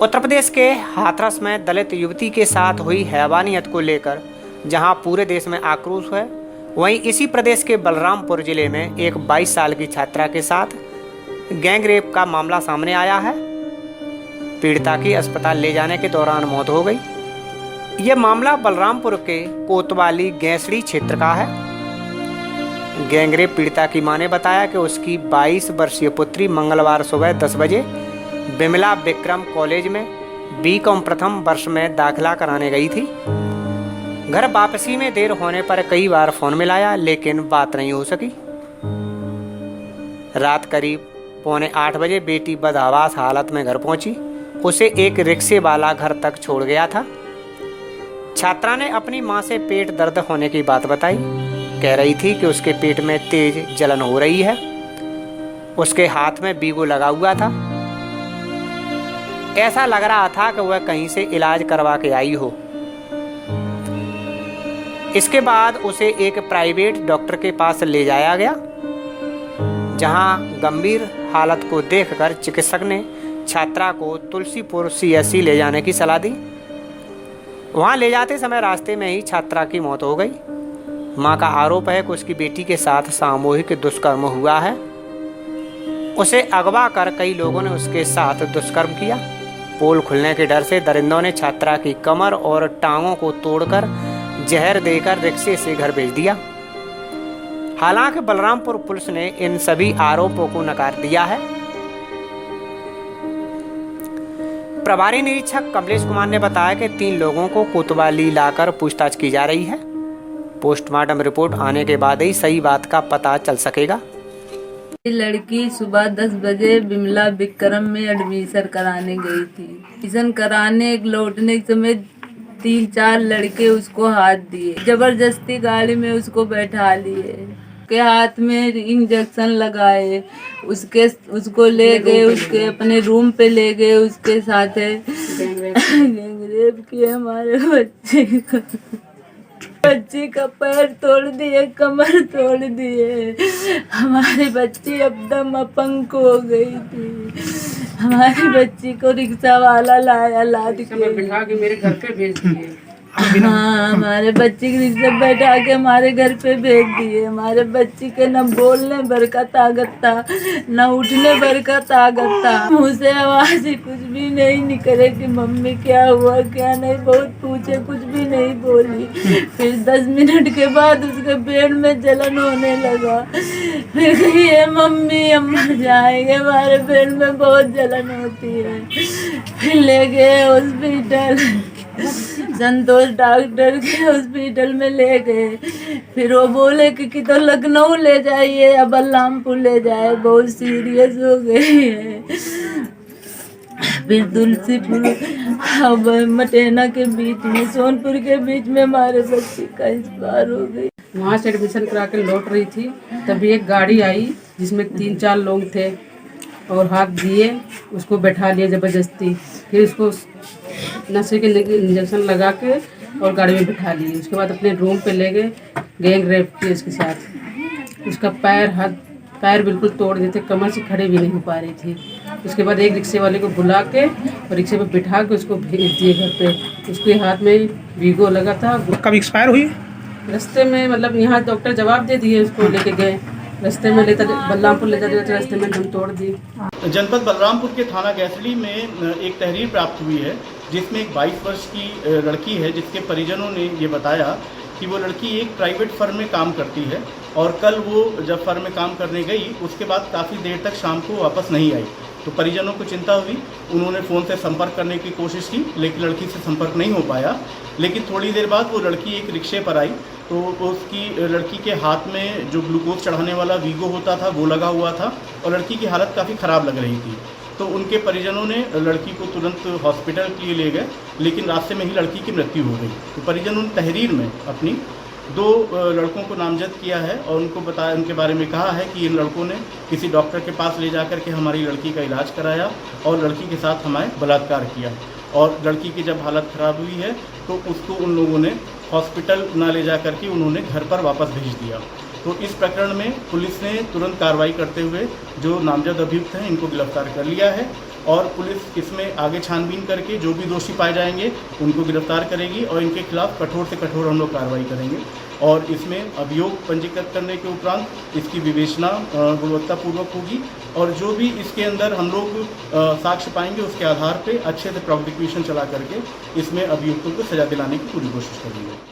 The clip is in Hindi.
उत्तर प्रदेश के हाथरस में दलित युवती के साथ हुई हैवानियत को लेकर जहां पूरे देश में आक्रोश है, वहीं इसी प्रदेश के बलरामपुर जिले में एक 22 साल की छात्रा के साथ गैंग रेप का मामला सामने आया है। पीड़िता की अस्पताल ले जाने के दौरान मौत हो गई। यह मामला बलरामपुर के कोतवाली गैसड़ी क्षेत्र का है। गैंग रेप पीड़िता की मां ने बताया कि उसकी 22 वर्षीय पुत्री मंगलवार सुबह 10 बजे बिमला विक्रम कॉलेज में बीकॉम प्रथम वर्ष में दाखिला कराने गई थी। घर वापसी में देर होने पर कई बार फोन मिलाया, लेकिन बात नहीं हो सकी। रात करीब 7:45 बजे बेटी बदहवास हालत में घर पहुंची। उसे एक रिक्शे वाला घर तक छोड़ गया था। छात्रा ने अपनी मां से पेट दर्द होने की बात बताई। कह रही थी कि उसके पेट में तेज जलन हो रही है। उसके हाथ में बीगो लगा हुआ था। ऐसा लग रहा था कि वह कहीं से इलाज करवा के आई हो। इसके बाद उसे एक प्राइवेट डॉक्टर के पास ले जाया गया, जहां गंभीर हालत को देखकर चिकित्सक ने छात्रा को तुलसीपुर सीएससी ले जाने की सलाह दी। वहां ले जाते समय रास्ते में ही छात्रा की मौत हो गई। मां का आरोप है कि उसकी बेटी के साथ सामूहिक दुष्कर्म हुआ है। उसे अगवा कर कई लोगों ने उसके साथ दुष्कर्म किया। पोल खुलने के डर से दरिंदों ने छात्रा की कमर और टांगों को तोड़कर जहर देकर रिक्शे से घर भेज दिया। हालांकि बलरामपुर पुलिस ने इन सभी आरोपों को नकार दिया है। प्रभारी निरीक्षक कमलेश कुमार ने बताया कि 3 लोगों को कोतवाली लाकर पूछताछ की जा रही है। पोस्टमार्टम रिपोर्ट आने के बाद ही सही बात का पता चल सकेगा। लड़की सुबह 10 बजे बिमला विक्रम में एडमिशन कराने गई थी। एडमिशन कराने लौटने के समय 3-4 लड़के उसको हाथ दिए, जबरदस्ती गाड़ी में उसको बैठा लिए, के हाथ में इंजेक्शन लगाए, उसको ले गए, उसके अपने रूम पे ले गए, उसके साथ गैंग रेप किए। हमारे बच्ची का पैर तोड़ दिए, कमर तोड़ दिए। हमारी बच्ची एकदम अपंग हो गई थी। हमारी बच्ची को रिक्शा वाला लाद के बिठा के मेरे घर पे भेज दिए। हाँ, हमारे बच्ची की रिक्शा बैठा के हमारे घर पे भेज दिए। हमारे बच्ची के न बोलने भर का ताकत था, न उठने भर का ताकत था। मुँह से आवाज ही कुछ भी नहीं निकले कि मम्मी क्या हुआ क्या नहीं। बहुत पूछे, कुछ भी नहीं बोली। फिर 10 मिनट के बाद उसके पेट में जलन होने लगा। फिर कही है मम्मी हम मर जाएंगे, हमारे पेट में बहुत जलन होती है। फिर ले गए हॉस्पिटल, संतोष डॉक्टर के हॉस्पिटल में ले गए। फिर वो बोले कि तो लखनऊ ले जाइए या बलरामपुर ले जाए, बहुत सीरियस हो गई है। फिर तुलसीपुर अब मटेना के बीच में, सोनपुर के बीच में हमारे बच्ची का एक्सपायर हो गई। वहाँ से एडमिशन करा के लौट रही थी, तभी एक गाड़ी आई जिसमें 3-4 लोग थे और हाथ दिए, उसको बैठा लिया जबरदस्ती। फिर उसको नशे के इंजेक्शन लगा के और गाड़ी में बिठा लिए। उसके बाद अपने रूम पे ले गए, गैंग रेप किए उसके साथ। उसका पैर बिल्कुल तोड़ दिए थे, कमर से खड़े भी नहीं हो पा रही थी। उसके बाद एक रिक्शे वाले को बुला के और रिक्शे पे बिठा के उसको भेज दिए घर पे। उसके हाथ में वीगो लगा था। कब एक्सपायर हुई? रास्ते में, मतलब यहाँ डॉक्टर जवाब दे दिए, उसको लेके गए। रास्ते में बलरामपुर ले जाते रास्ते में दम तोड़ दी। जनपद बलरामपुर के थाना गैसड़ी में एक तहरीर प्राप्त हुई है, जिसमें एक 22 वर्ष की लड़की है, जिसके परिजनों ने ये बताया कि वो लड़की एक प्राइवेट फर्म में काम करती है और कल वो जब फर्म में काम करने गई, उसके बाद काफ़ी देर तक शाम को वापस नहीं आई। तो परिजनों को चिंता हुई, उन्होंने फ़ोन से संपर्क करने की कोशिश की, लेकिन लड़की से संपर्क नहीं हो पाया। लेकिन थोड़ी देर बाद वो लड़की एक रिक्शे पर आई, तो उसकी लड़की के हाथ में जो ग्लूकोज चढ़ाने वाला वीगो होता था वो लगा हुआ था और लड़की की हालत काफ़ी ख़राब लग रही थी। तो उनके परिजनों ने लड़की को तुरंत हॉस्पिटल के लिए ले गए, लेकिन रास्ते में ही लड़की की मृत्यु हो गई। तो परिजनों ने तहरीर में अपनी 2 लड़कों को नामजद किया है और उनको बताया, उनके बारे में कहा है कि इन लड़कों ने किसी डॉक्टर के पास ले जाकर के हमारी लड़की का इलाज कराया और लड़की के साथ हमारे बलात्कार किया। और लड़की की जब हालत ख़राब हुई है तो उसको उन लोगों ने हॉस्पिटल ना ले जा करके उन्होंने घर पर वापस भेज दिया। तो इस प्रकरण में पुलिस ने तुरंत कार्रवाई करते हुए जो नामजद अभियुक्त हैं इनको गिरफ्तार कर लिया है और पुलिस इसमें आगे छानबीन करके जो भी दोषी पाए जाएंगे उनको गिरफ्तार करेगी और इनके खिलाफ कठोर से कठोर हम लोग कार्रवाई करेंगे और इसमें अभियोग पंजीकृत करने के उपरांत इसकी विवेचना गुणवत्तापूर्वक होगी और जो भी इसके अंदर हम लोग साक्ष्य पाएंगे उसके आधार पे अच्छे से प्रोसिक्यूशन चला करके इसमें अभियुक्तों को सजा दिलाने की पूरी कोशिश करेंगे।